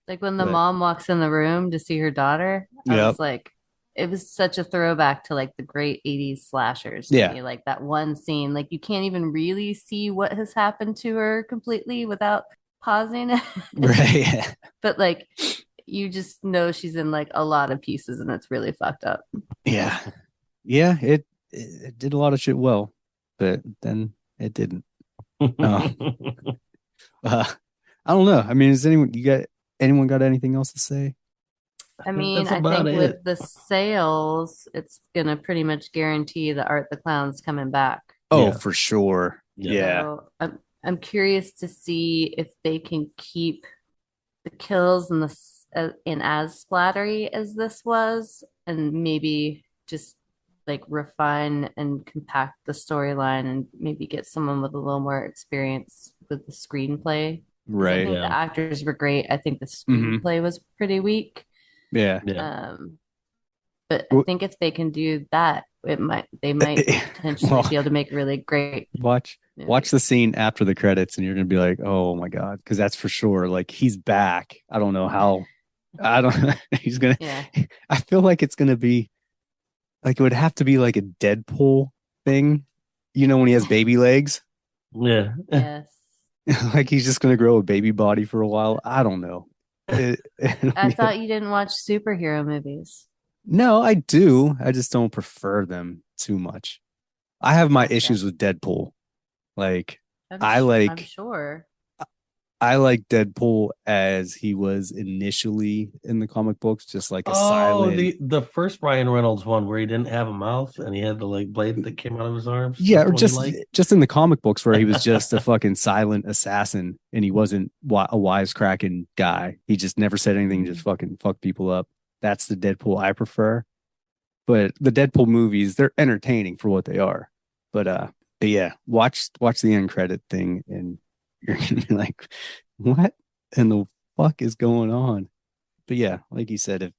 Like when the But mom walks in the room to see her daughter, I yep, was like, it was such a throwback to like the great 80s slashers to yeah, me. Like that one scene, like you can't even really see what has happened to her completely without pausing it. right. But like you just know she's in like a lot of pieces and it's really fucked up. Yeah, yeah. It did a lot of shit well, but then it didn't. Uh, uh, I don't know. I mean, is anyone got anything else to say? I I think mean, that's I about think it. with the sales, it's gonna pretty much guarantee that Art the Clown's coming back. Oh, Yeah, for sure. yeah. Yeah, So I'm curious to see if they can keep the kills and in as splattery as this was, and maybe just like refine and compact the storyline and maybe get someone with a little more experience with the screenplay. Because I Right. think Yeah. the actors were great. I think the Hmm. screenplay was pretty weak. Yeah. Yeah. But I think if they can do that, they might potentially Well, be able to make really great watch movies. the scene after the credits, and you're gonna be like, "Oh my god," because that's for sure. Like he's back. I don't know how. I don't. He's gonna. Yeah. I feel like it's gonna be like it would have to be like a Deadpool thing. You know when he has baby legs, Yeah. Yes. like he's just gonna grow a baby body for a while. I don't know. I thought you didn't watch superhero movies. No, I do. I just don't prefer them too much. I have my Gotcha. issues with Deadpool. Like I'm, I sh- I'm like sure. I like Deadpool as he was initially in the comic books, just like a Oh, silent. the first Ryan Reynolds one where he didn't have a mouth and he had the like blades that came out of his arms. Yeah, That's or the one you like? just in the comic books where he was just a fucking silent assassin and he wasn't a wisecracking guy. He just never said anything, just fucking fuck people up. That's the Deadpool I prefer. But the Deadpool movies, they're entertaining for what they are. But yeah, watch the end credit thing and you're gonna be like, what in the fuck is going on? But yeah, like you said,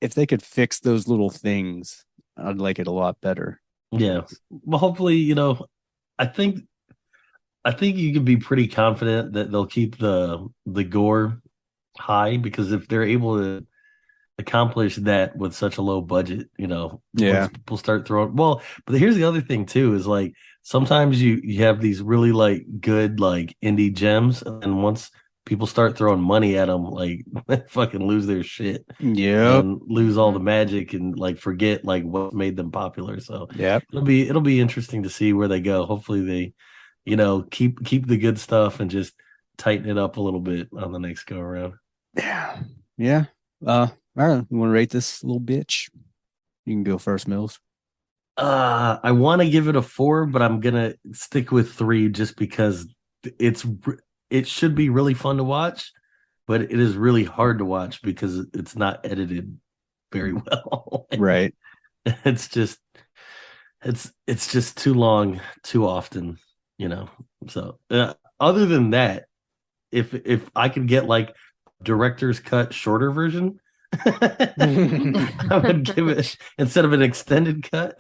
if they could fix those little things, I'd like it a lot better. Yeah. Well, hopefully, I think I think you can be pretty confident that they'll keep the gore high because if they're able to accomplish that with such a low budget, Yeah. once people start throwing but here's the other thing too is like sometimes you have these really like good like indie gems and once people start throwing money at them like they fucking lose their shit Yep. and lose all the Mhm. magic and like forget like what made them popular. So Yep. it'll be interesting to see where they go. Hopefully they, keep the good stuff and just tighten it up a little bit on the next go around. Yeah. Yeah. All right. You want to rate this little bitch? You can go first, Mills. I want to give it a 4, but I'm gonna stick with 3 just because it's it should be really fun to watch, but it is really hard to watch because it's not edited very well. Right. It's just it's just too long too often, you know. So other than that, if I could get like director's cut shorter version, I would give it instead of an extended cut,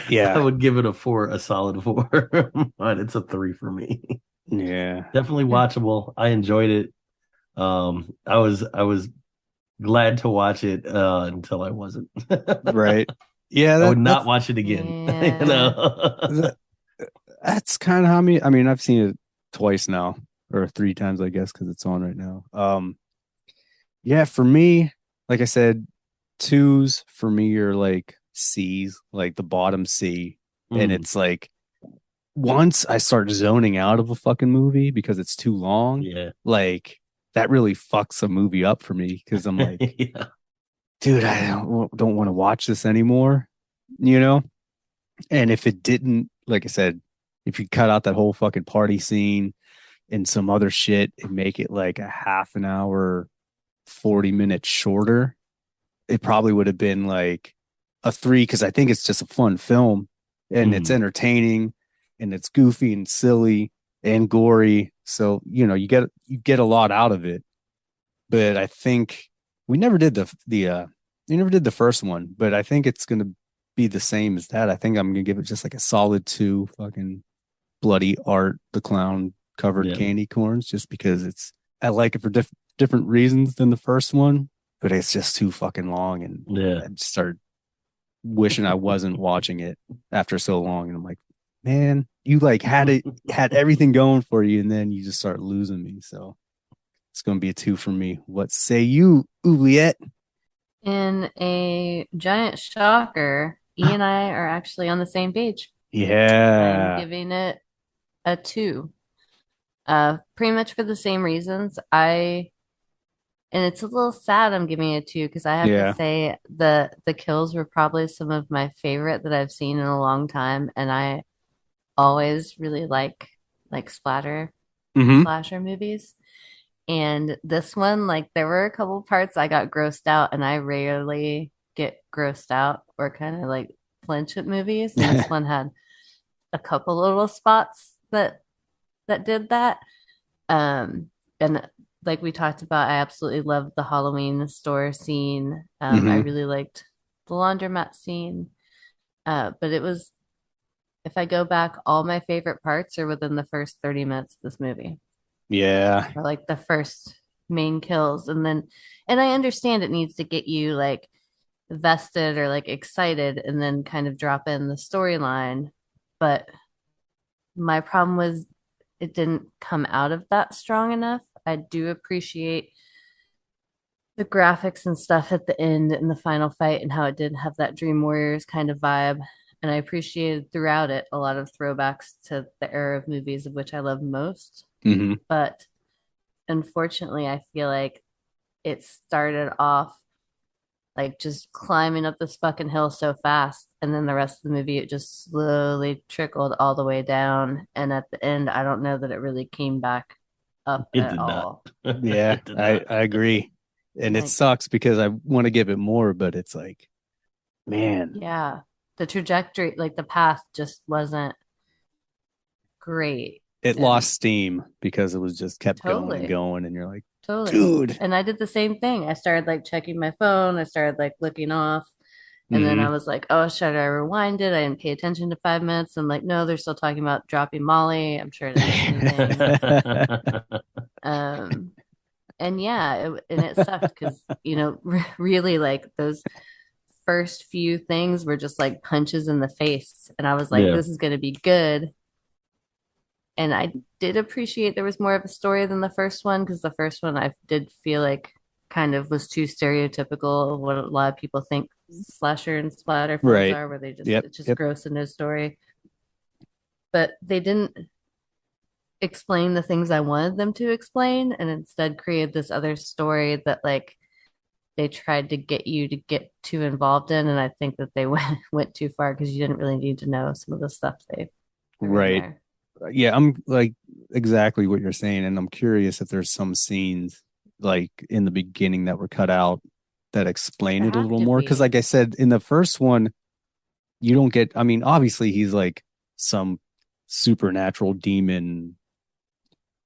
Yeah. I would give it a solid 4. But it's a 3 for me. Yeah. Definitely watchable. I enjoyed it. I was glad to watch it until I wasn't. Right. Yeah. I would not watch it again. That, that's kind of how me. I mean, I've seen it twice now, or 3 times, I guess, because it's on right now. Yeah, for me, like I said, twos for me are like C's, like the bottom C, and Mm, it's like once I start zoning out of a fucking movie because it's too long, yeah. like that really fucks a movie up for me because I'm like, Yeah. dude, I don't want to watch this anymore, you know? And if it didn't, like I said, if you cut out that whole fucking party scene and some other shit and make it like a half an hour, 40 minutes shorter, it probably would have been like a 3 because I think it's just a fun film and it's Mm, entertaining and it's goofy and silly and gory. So, you get a lot out of it. But I think we never did we never did the first one, but I think it's gonna be the same as that. I think I'm gonna give it just like a solid 2 fucking bloody Art the Clown covered yeah. candy corns, just because I like it for different reasons than the first one, but it's just too fucking long, and Yeah. I just started wishing I wasn't watching it after so long, and I'm like, man, you like had everything going for you, and then you just start losing me. So it's gonna be a 2 for me. What say you, Oubliette? In a giant shocker, E and I are actually on the same page. I'm Yeah. giving it a 2. Pretty much for the same reasons. And it's a little sad I'm giving it 2 because I have to Yeah. say the kills were probably some of my favorite that I've seen in a long time, and I always really like Mm-hmm. slasher movies. And this one, like there were a couple parts I got grossed out, and I rarely get grossed out or kind of like flinch at movies. And this one had a couple little spots that did that. And like we talked about, I absolutely loved the Halloween store scene. I really liked the laundromat scene. But it was, if I go back, all my favorite parts are within the first 30 minutes of this movie. Yeah. Or like the first main kills. And I understand it needs to get you like vested or like excited and then kind of drop in the storyline. But my problem was it didn't come out of that strong enough. I do appreciate the graphics and stuff at the end and the final fight and how it did have that Dream Warriors kind of vibe. And I appreciated throughout it a lot of throwbacks to the era of movies of which I love most. But unfortunately, I feel like it started off like just climbing up this fucking hill so fast. And then the rest of the movie, it just slowly trickled all the way down. And at the end, I don't know that it really came back up at all. Yeah, I agree. And it sucks because I want to give it more, but it's like, man. Yeah. The trajectory, like the path just wasn't great. It lost steam because it was just kept going and going. And you're like, dude. And I did the same thing. I started like checking my phone. I started like looking off. And then I was like, oh, should I rewind it? I didn't pay attention to 5 minutes. I'm like, no, they're still talking about dropping Molly. I'm sure it is anything. And yeah, it sucked because, really like those first few things were just like punches in the face. And I was like, this is going to be good. And I did appreciate there was more of a story than the first one because the first one I did feel like kind of was too stereotypical of what a lot of people think slasher and splatter films are, where they just it's just gross and no story. But they didn't explain the things I wanted them to explain, and instead created this other story that like they tried to get you to get too involved in, and I think that they went too far because you didn't really need to know some of the stuff they right. Yeah, I'm like exactly what you're saying, and I'm curious if there's some scenes like in the beginning that were cut out that explain it a little more. Because, like I said, in the first one, you don't get. I mean, obviously, he's like some supernatural demon,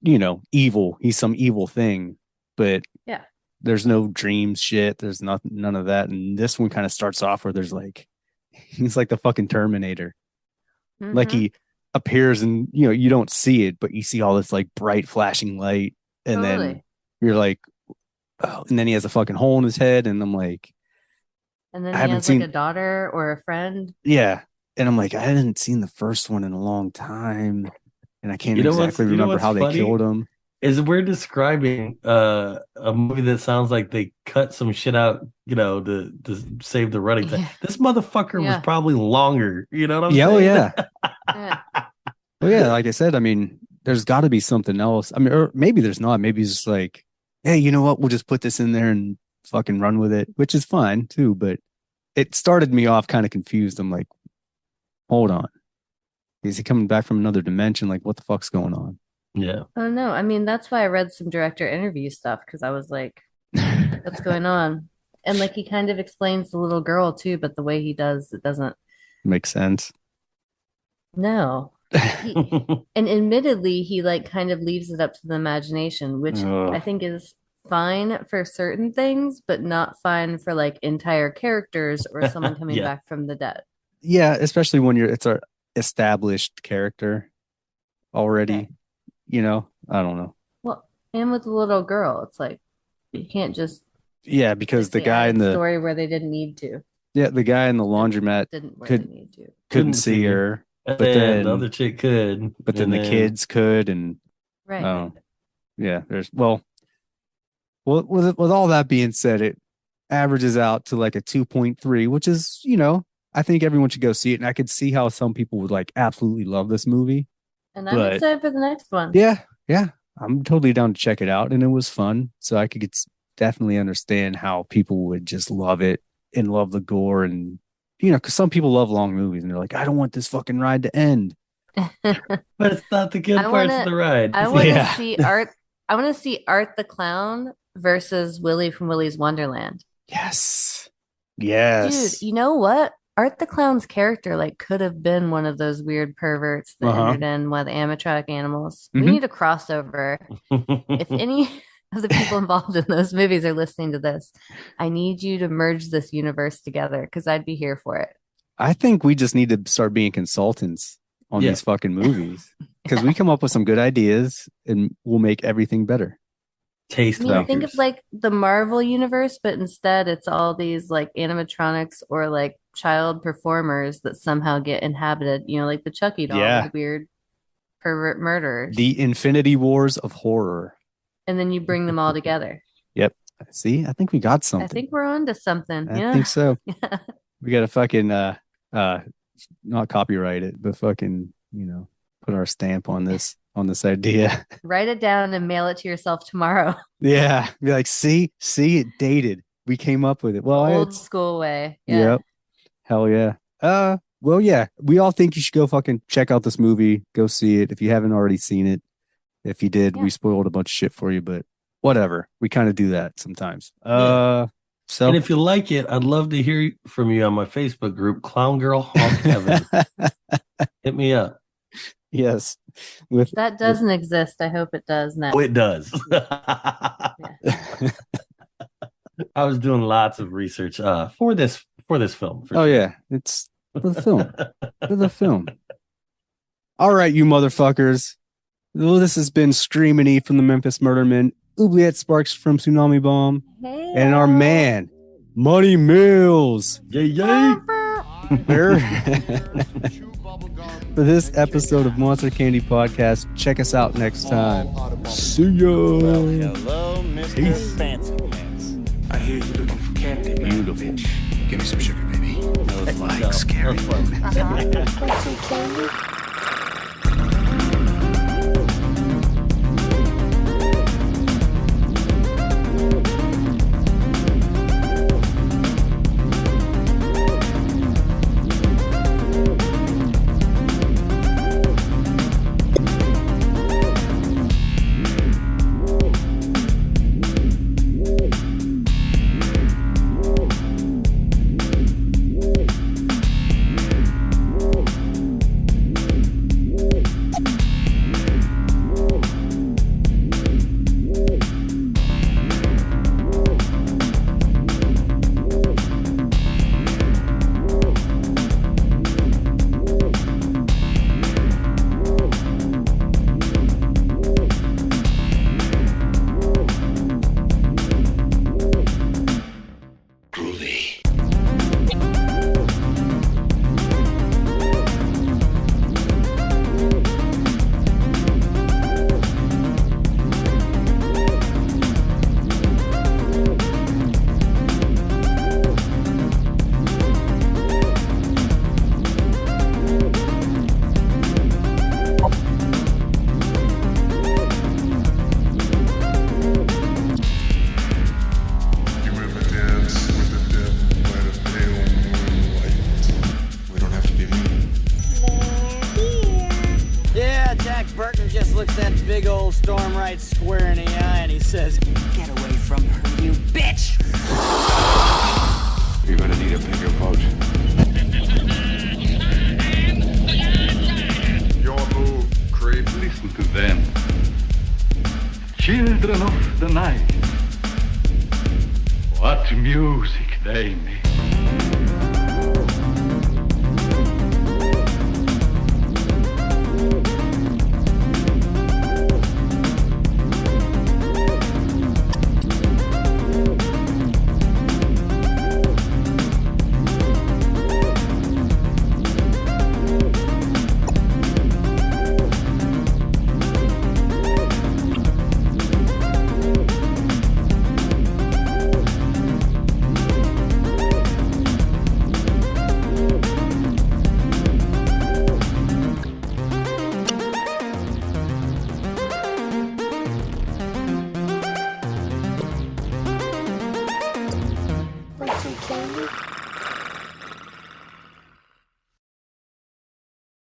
evil. He's some evil thing, but there's no dreams shit. There's none of that. And this one kind of starts off where there's like, he's like the fucking Terminator, like he appears and you don't see it, but you see all this like bright flashing light, and then you're like, oh, and then he has a fucking hole in his head, and I'm like, and then he has like a daughter or a friend. Yeah, and I'm like, I hadn't seen the first one in a long time, and I can't exactly remember how they killed him. Is we're describing a movie that sounds like they cut some shit out, to save the running time. This motherfucker was probably longer. You know what I'm saying? Oh yeah. Well, yeah, like I said, I mean, there's got to be something else. I mean, or maybe there's not. Maybe it's just like, hey, you know what? We'll just put this in there and fucking run with it, which is fine too. But it started me off kind of confused. I'm like, hold on. Is he coming back from another dimension? Like, what the fuck's going on? Yeah. Oh, no. I mean, that's why I read some director interview stuff because I was like, what's going on? And like, he kind of explains the little girl too, but the way he does, it doesn't make sense. No. And admittedly, he like kind of leaves it up to the imagination, which I think is fine for certain things, but not fine for like entire characters or someone coming back from the dead. Yeah, especially when it's an established character already. I don't know. Well, and with the little girl, it's like you can't just because the guy in the story where they didn't need to. Yeah, the guy in the laundromat couldn't see her. But then the other chick could. But then the kids could, and there's well, with all that being said, it averages out to like a 2.3, which is, I think everyone should go see it. And I could see how some people would like absolutely love this movie. And I'm excited for the next one. Yeah. I'm totally down to check it out, and it was fun. So I could definitely understand how people would just love it and love the gore, and because some people love long movies and they're like, I don't want this fucking ride to end. But it's not the good parts of the ride. I want to see Art. I want to see Art the Clown versus Willy from Willy's Wonderland. Yes. Dude, you know what? Art the Clown's character like could have been one of those weird perverts that entered in with animatronic animals. We need a crossover. If any of the people involved in those movies are listening to this, I need you to merge this universe together because I'd be here for it. I think we just need to start being consultants on these fucking movies because we come up with some good ideas and we'll make everything better. Taste. Think of like the Marvel universe, but instead it's all these like animatronics or like child performers that somehow get inhabited, like the Chucky doll, with weird pervert murderers. The Infinity Wars of horror. And then you bring them all together. Yep. See, I think we got something. I think we're on to something. I think so. We got to fucking not copyright it, but fucking, put our stamp on this idea. Write it down and mail it to yourself tomorrow. Yeah. Be like, see, it dated. We came up with it. Well, old school way. Yeah. Yep. Hell yeah. Well, yeah. We all think you should go fucking check out this movie. Go see it if you haven't already seen it. If you did, we spoiled a bunch of shit for you, but whatever. We kind of do that sometimes. So, and if you like it, I'd love to hear from you on my Facebook group, Clown Girl Honk Heaven. Hit me up. Yes. That doesn't exist. I hope it does now. Oh, it does. I was doing lots of research for this film. Yeah, it's for the film. For the film. All right, you motherfuckers. Well, this has been Streaming E from the Memphis Murdermen, Oubliette Sparks from Tsunami Bomb, and our man, Money Mills. Yay! For this episode of Monster Candy Podcast, check us out next time. See ya. Well, hello, Mr. Fancy Pants. I hear you looking for candy, man. Beautiful. Give me some sugar, baby. Those like scary movies. Want some candy? looks that big old storm right square in the eye and he says, "Get away from her, you bitch!" You're gonna need a bigger boat. Your move, creep. Listen to them. Children of the night. What music they make.